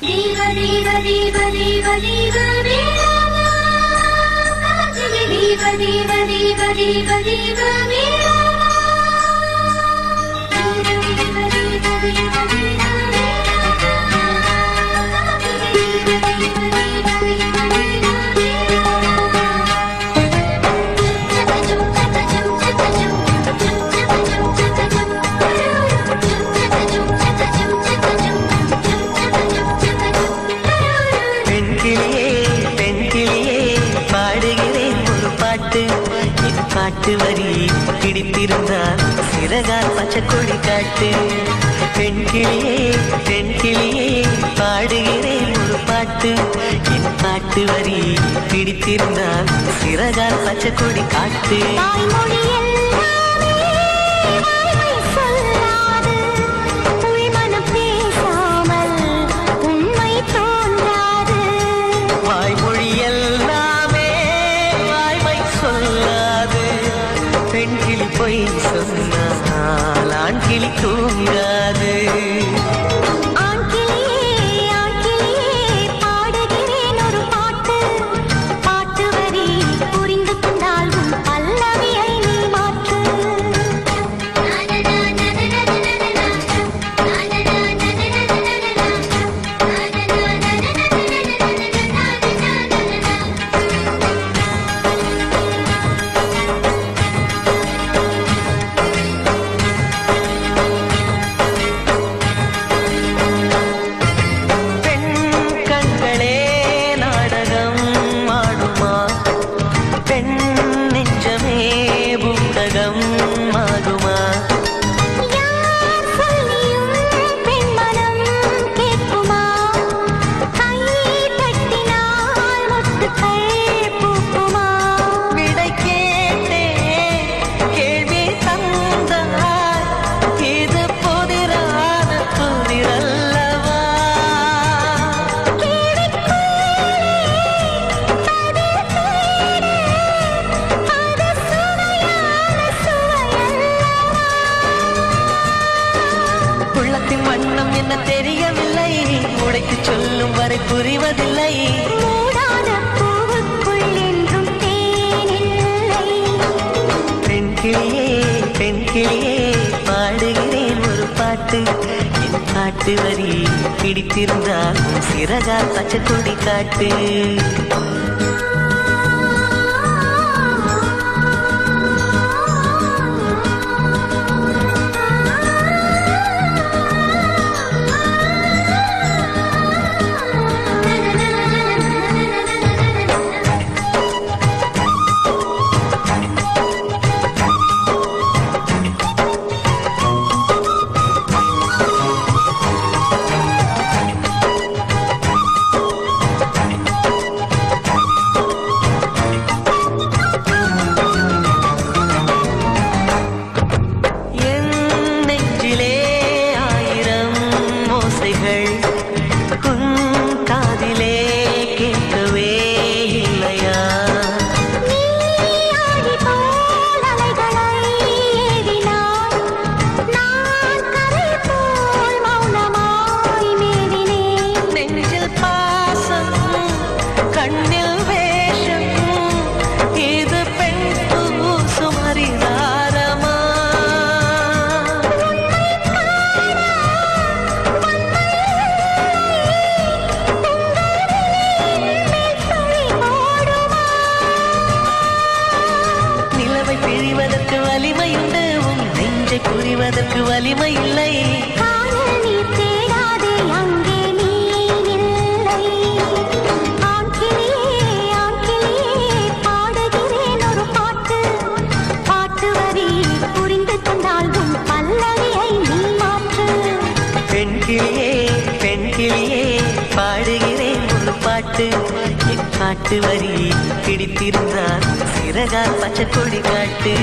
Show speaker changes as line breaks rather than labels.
தேவ தேவ தேவ தேவ தேவ வேளாவா காஞ்சிலே தேவ தேவ தேவ தேவ தேவ வேளாவா தேவ தேவ தேவ தேவ தேவ
பாட்டு வரி பிடித்திருந்தால் சிறகால் பச்சைக்கொடி காட்டு. பெண் கிளியே பெண் கிளியே பாடுகிறேன் ஒரு பாட்டு. என் பாட்டு வரி பிடித்திருந்தால் சிறகால் பச்சைக்கொடி காட்டு. பொய் சொன்னால் ஆண் கிளி தூங்காது. என்ன தெரியவில்லை உடைத்து சொல்லும் வரை புரிவதில்லை. பெண் கிளியே பெண் கிளியே பாடுகிறேன் ஒரு பாட்டு. என் பாட்டு வரி பிடித்திருந்தால் சிறகால் பச்சைக்கொடி காட்டு. புரிவதற்கு வலிமை இல்லை. பெண் கிளியே பெண் கிளியே பாடுகிறேன் ஒரு பாட்டு. என் பாட்டு வரி பிடித்திருந்தால் சிறகால் பச்சைக்கொடி காட்டு.